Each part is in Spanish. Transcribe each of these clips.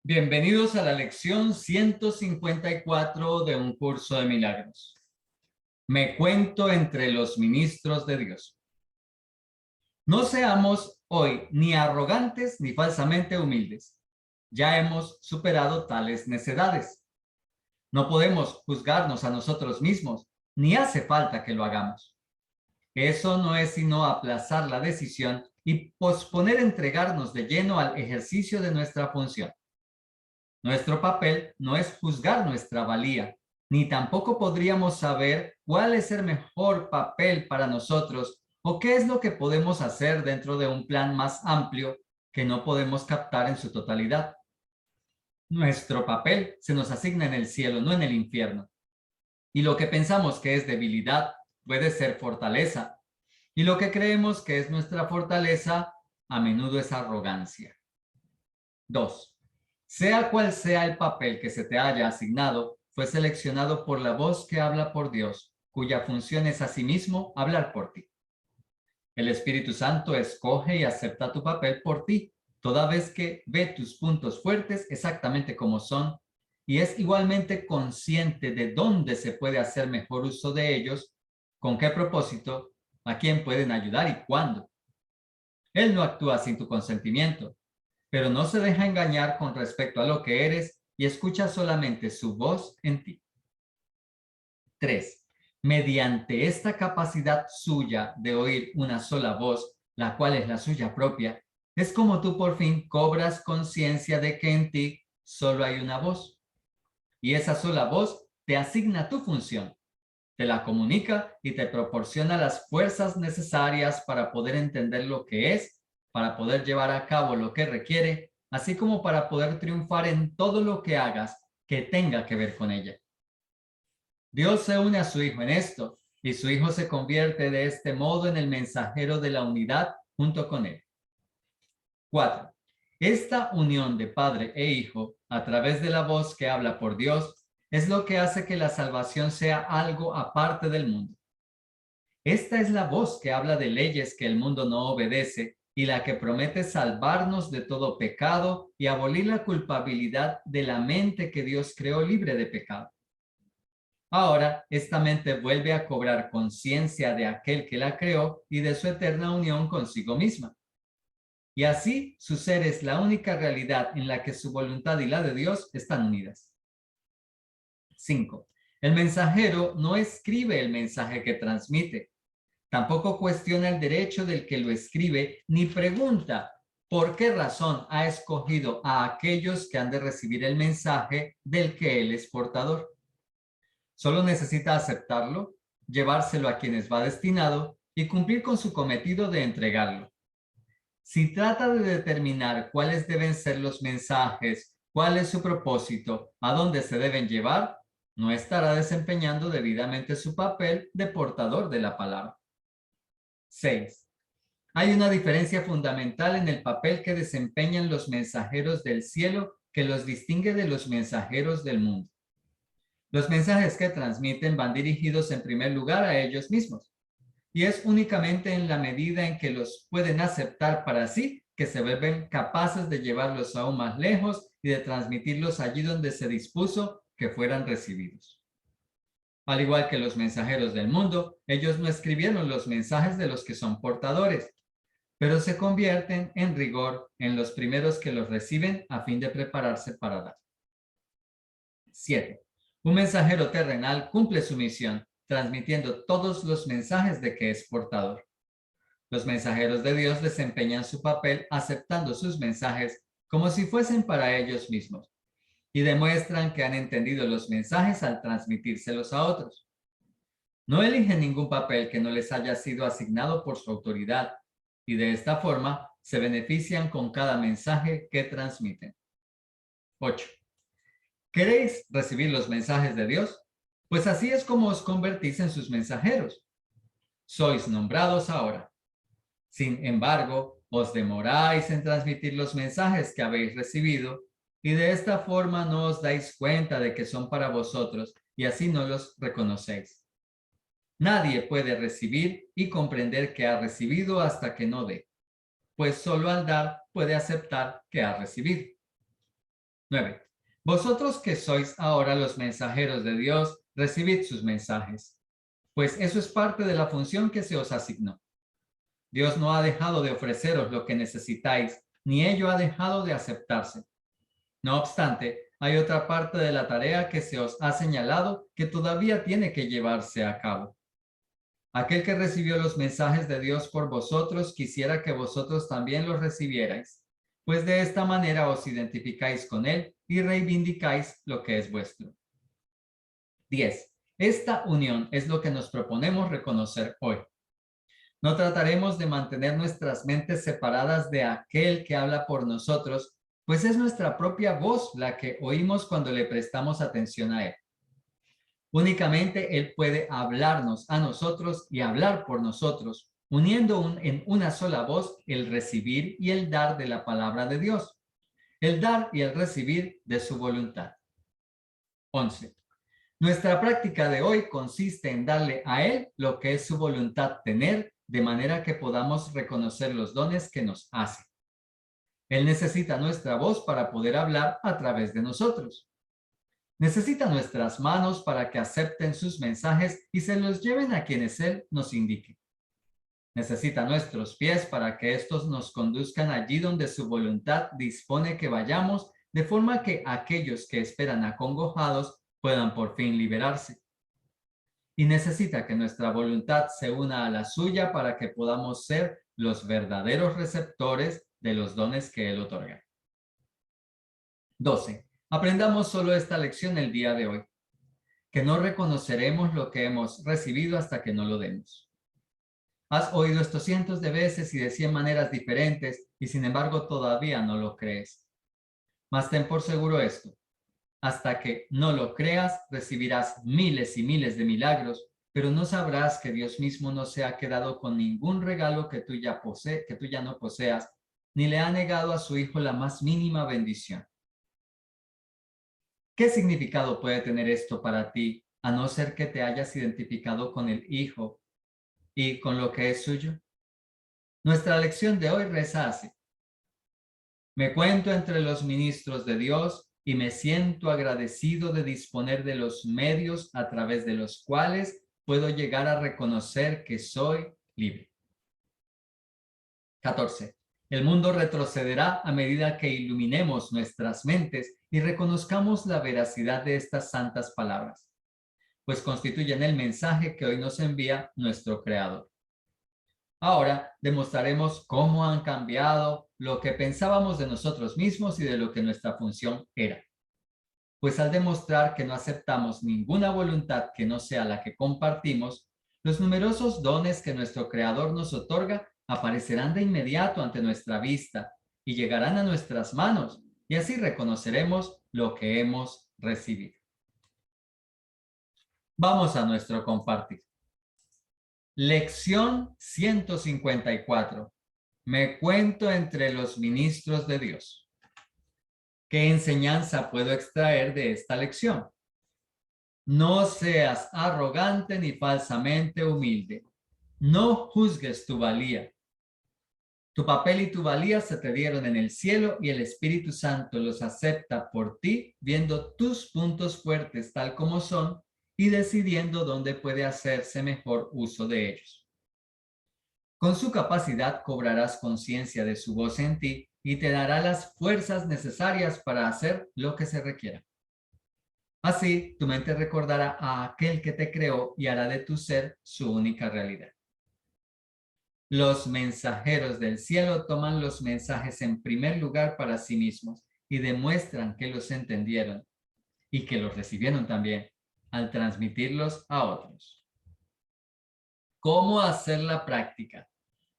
Bienvenidos a la lección 154 de un curso de milagros. Me cuento entre los ministros de Dios. No seamos hoy ni arrogantes ni falsamente humildes. Ya hemos superado tales necedades. No podemos juzgarnos a nosotros mismos, ni hace falta que lo hagamos. Eso no es sino aplazar la decisión y posponer entregarnos de lleno al ejercicio de nuestra función. Nuestro papel no es juzgar nuestra valía, ni tampoco podríamos saber cuál es el mejor papel para nosotros o qué es lo que podemos hacer dentro de un plan más amplio que no podemos captar en su totalidad. Nuestro papel se nos asigna en el cielo, no en el infierno. Y lo que pensamos que es debilidad puede ser fortaleza. Y lo que creemos que es nuestra fortaleza a menudo es arrogancia. 2. Sea cual sea el papel que se te haya asignado, fue seleccionado por la voz que habla por Dios, cuya función es asimismo hablar por ti. El Espíritu Santo escoge y acepta tu papel por ti, toda vez que ve tus puntos fuertes exactamente como son y es igualmente consciente de dónde se puede hacer mejor uso de ellos, con qué propósito, a quién pueden ayudar y cuándo. Él no actúa sin tu consentimiento, pero no se deja engañar con respecto a lo que eres y escucha solamente su voz en ti. 3. Mediante esta capacidad suya de oír una sola voz, la cual es la suya propia, es como tú por fin cobras conciencia de que en ti solo hay una voz. Y esa sola voz te asigna tu función, te la comunica y te proporciona las fuerzas necesarias para poder entender lo que es, para poder llevar a cabo lo que requiere, así como para poder triunfar en todo lo que hagas que tenga que ver con ella. Dios se une a su Hijo en esto, y su Hijo se convierte de este modo en el mensajero de la unidad junto con él. 4. Esta unión de Padre e Hijo, a través de la voz que habla por Dios, es lo que hace que la salvación sea algo aparte del mundo. Esta es la voz que habla de leyes que el mundo no obedece y la que promete salvarnos de todo pecado y abolir la culpabilidad de la mente que Dios creó libre de pecado. Ahora, esta mente vuelve a cobrar conciencia de aquel que la creó y de su eterna unión consigo misma. Y así su ser es la única realidad en la que su voluntad y la de Dios están unidas. 5. El mensajero no escribe el mensaje que transmite. Tampoco cuestiona el derecho del que lo escribe, ni pregunta por qué razón ha escogido a aquellos que han de recibir el mensaje del que él es portador. Solo necesita aceptarlo, llevárselo a quienes va destinado y cumplir con su cometido de entregarlo. Si trata de determinar cuáles deben ser los mensajes, cuál es su propósito, a dónde se deben llevar, no estará desempeñando debidamente su papel de portador de la palabra. 6. Hay una diferencia fundamental en el papel que desempeñan los mensajeros del cielo que los distingue de los mensajeros del mundo. Los mensajes que transmiten van dirigidos en primer lugar a ellos mismos, y es únicamente en la medida en que los pueden aceptar para sí que se vuelven capaces de llevarlos aún más lejos y de transmitirlos allí donde se dispuso que fueran recibidos. Al igual que los mensajeros del mundo, ellos no escribieron los mensajes de los que son portadores, pero se convierten en rigor en los primeros que los reciben a fin de prepararse para dar. 7. Un mensajero terrenal cumple su misión, transmitiendo todos los mensajes de que es portador. Los mensajeros de Dios desempeñan su papel aceptando sus mensajes como si fuesen para ellos mismos y demuestran que han entendido los mensajes al transmitírselos a otros. No eligen ningún papel que no les haya sido asignado por su autoridad y de esta forma se benefician con cada mensaje que transmiten. 8. ¿Queréis recibir los mensajes de Dios? Pues así es como os convertís en sus mensajeros. Sois nombrados ahora. Sin embargo, os demoráis en transmitir los mensajes que habéis recibido y de esta forma no os dais cuenta de que son para vosotros y así no los reconocéis. Nadie puede recibir y comprender que ha recibido hasta que no dé, pues solo al dar puede aceptar que ha recibido. 9. Vosotros que sois ahora los mensajeros de Dios, recibid sus mensajes, pues eso es parte de la función que se os asignó. Dios no ha dejado de ofreceros lo que necesitáis, ni ello ha dejado de aceptarse. No obstante, hay otra parte de la tarea que se os ha señalado que todavía tiene que llevarse a cabo. Aquel que recibió los mensajes de Dios por vosotros quisiera que vosotros también los recibierais, pues de esta manera os identificáis con él y reivindicáis lo que es vuestro. 10. Esta unión es lo que nos proponemos reconocer hoy. No trataremos de mantener nuestras mentes separadas de aquel que habla por nosotros, pues es nuestra propia voz la que oímos cuando le prestamos atención a él. Únicamente él puede hablarnos a nosotros y hablar por nosotros, uniendo en una sola voz el recibir y el dar de la palabra de Dios, el dar y el recibir de su voluntad. 11. Nuestra práctica de hoy consiste en darle a él lo que es su voluntad tener, de manera que podamos reconocer los dones que nos hace. Él necesita nuestra voz para poder hablar a través de nosotros. Necesita nuestras manos para que acepten sus mensajes y se los lleven a quienes él nos indique. Necesita nuestros pies para que estos nos conduzcan allí donde su voluntad dispone que vayamos, de forma que aquellos que esperan acongojados puedan por fin liberarse. Y necesita que nuestra voluntad se una a la suya para que podamos ser los verdaderos receptores de los dones que él otorga. 12. Aprendamos solo esta lección el día de hoy, que no reconoceremos lo que hemos recibido hasta que no lo demos. Has oído esto cientos de veces y de 100 maneras diferentes y sin embargo todavía no lo crees. Mas ten por seguro esto: hasta que no lo creas, recibirás miles y miles de milagros, pero no sabrás que Dios mismo no se ha quedado con ningún regalo que tú ya no poseas, ni le ha negado a su Hijo la más mínima bendición. ¿Qué significado puede tener esto para ti, a no ser que te hayas identificado con el Hijo y con lo que es suyo? Nuestra lección de hoy reza así: me cuento entre los ministros de Dios y me siento agradecido de disponer de los medios a través de los cuales puedo llegar a reconocer que soy libre. 14. El mundo retrocederá a medida que iluminemos nuestras mentes y reconozcamos la veracidad de estas santas palabras, pues constituyen el mensaje que hoy nos envía nuestro Creador. Ahora demostraremos cómo han cambiado lo que pensábamos de nosotros mismos y de lo que nuestra función era. Pues al demostrar que no aceptamos ninguna voluntad que no sea la que compartimos, los numerosos dones que nuestro Creador nos otorga aparecerán de inmediato ante nuestra vista y llegarán a nuestras manos, y así reconoceremos lo que hemos recibido. Vamos a nuestro compartir. Lección 154. Me cuento entre los ministros de Dios. ¿Qué enseñanza puedo extraer de esta lección? No seas arrogante ni falsamente humilde. No juzgues tu valía. Tu papel y tu valía se te dieron en el cielo y el Espíritu Santo los acepta por ti, viendo tus puntos fuertes tal como son y decidiendo dónde puede hacerse mejor uso de ellos. Con su capacidad cobrarás conciencia de su voz en ti y te dará las fuerzas necesarias para hacer lo que se requiera. Así, tu mente recordará a aquel que te creó y hará de tu ser su única realidad. Los mensajeros del cielo toman los mensajes en primer lugar para sí mismos y demuestran que los entendieron y que los recibieron también al transmitirlos a otros. ¿Cómo hacer la práctica?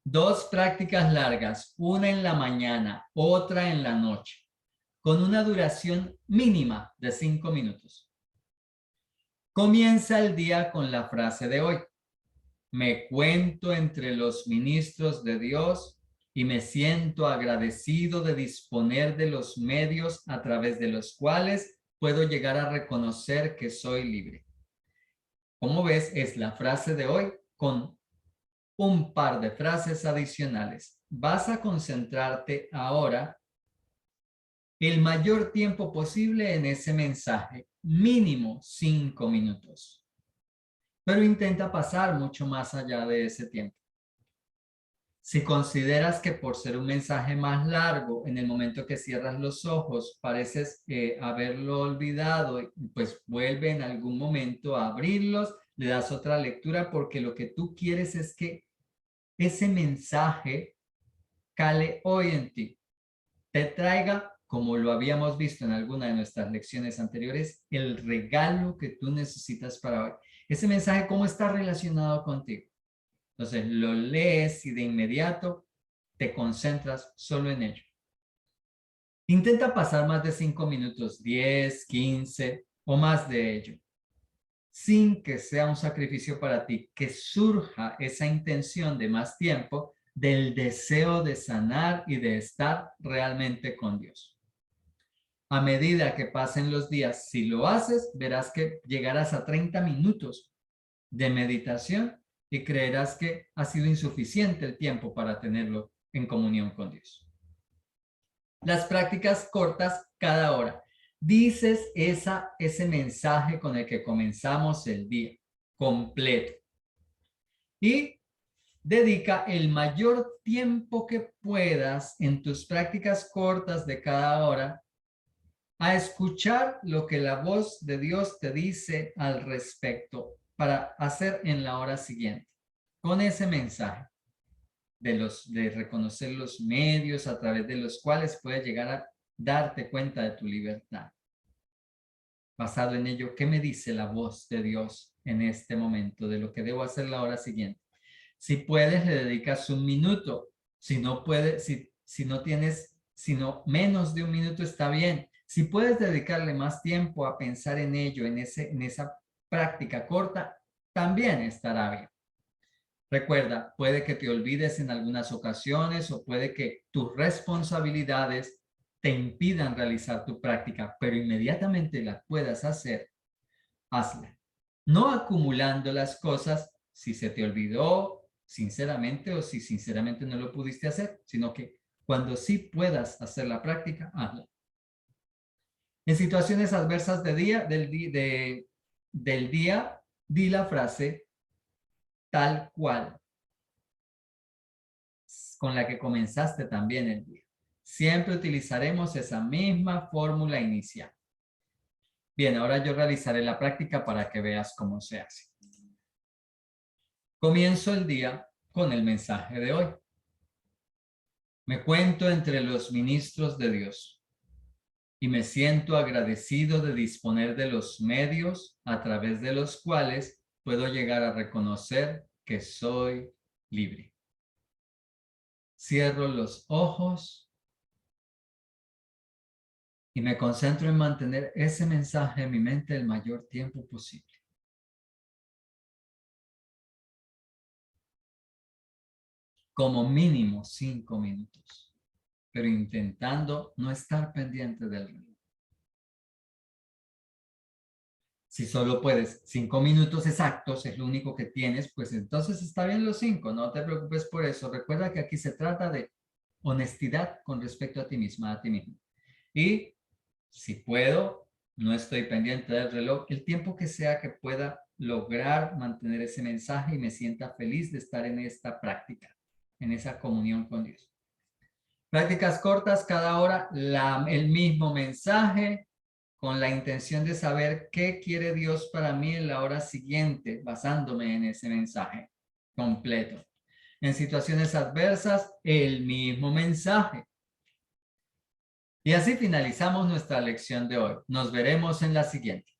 2 prácticas largas, una en la mañana, otra en la noche, con una duración mínima de 5 minutos. Comienza el día con la frase de hoy: me cuento entre los ministros de Dios y me siento agradecido de disponer de los medios a través de los cuales puedo llegar a reconocer que soy libre. Como ves, es la frase de hoy con un par de frases adicionales. Vas a concentrarte ahora el mayor tiempo posible en ese mensaje, mínimo 5 minutos. Pero intenta pasar mucho más allá de ese tiempo. Si consideras que por ser un mensaje más largo, en el momento que cierras los ojos, pareces haberlo olvidado, pues vuelve en algún momento a abrirlos, le das otra lectura, porque lo que tú quieres es que ese mensaje cale hoy en ti, te traiga, como lo habíamos visto en alguna de nuestras lecciones anteriores, el regalo que tú necesitas para hoy. Ese mensaje, ¿cómo está relacionado contigo? Entonces lo lees y de inmediato te concentras solo en ello. Intenta pasar más de 5 minutos, 10, 15 o más de ello, sin que sea un sacrificio para ti, que surja esa intención de más tiempo del deseo de sanar y de estar realmente con Dios. A medida que pasen los días, si lo haces, verás que llegarás a 30 minutos de meditación y creerás que ha sido insuficiente el tiempo para tenerlo en comunión con Dios. Las prácticas cortas cada hora. Dices ese mensaje con el que comenzamos el día completo y dedica el mayor tiempo que puedas en tus prácticas cortas de cada hora a escuchar lo que la voz de Dios te dice al respecto para hacer en la hora siguiente. Con ese mensaje de reconocer los medios a través de los cuales puedes llegar a darte cuenta de tu libertad. Basado en ello, ¿qué me dice la voz de Dios en este momento de lo que debo hacer la hora siguiente? Si puedes, le dedicas un minuto. Si no puedes, si no tienes, sino menos de un minuto está bien. Si puedes dedicarle más tiempo a pensar en ello, en esa práctica corta, también estará bien. Recuerda, puede que te olvides en algunas ocasiones o puede que tus responsabilidades te impidan realizar tu práctica, pero inmediatamente la puedas hacer, hazla. No acumulando las cosas si se te olvidó sinceramente o si sinceramente no lo pudiste hacer, sino que cuando sí puedas hacer la práctica, hazla. En situaciones adversas del día, di la frase tal cual, con la que comenzaste también el día. Siempre utilizaremos esa misma fórmula inicial. Bien, ahora yo realizaré la práctica para que veas cómo se hace. Comienzo el día con el mensaje de hoy. Me cuento entre los ministros de Dios y me siento agradecido de disponer de los medios a través de los cuales puedo llegar a reconocer que soy libre. Cierro los ojos y me concentro en mantener ese mensaje en mi mente el mayor tiempo posible. Como mínimo 5 minutos, pero intentando no estar pendiente del reloj. Si solo puedes 5 minutos exactos, es lo único que tienes, pues entonces está bien los 5, no te preocupes por eso. Recuerda que aquí se trata de honestidad con respecto a ti misma, a ti mismo. Y si puedo, no estoy pendiente del reloj, el tiempo que sea que pueda lograr mantener ese mensaje y me sienta feliz de estar en esta práctica, en esa comunión con Dios. Prácticas cortas, cada hora el mismo mensaje, con la intención de saber qué quiere Dios para mí en la hora siguiente, basándome en ese mensaje completo. En situaciones adversas, el mismo mensaje. Y así finalizamos nuestra lección de hoy. Nos veremos en la siguiente.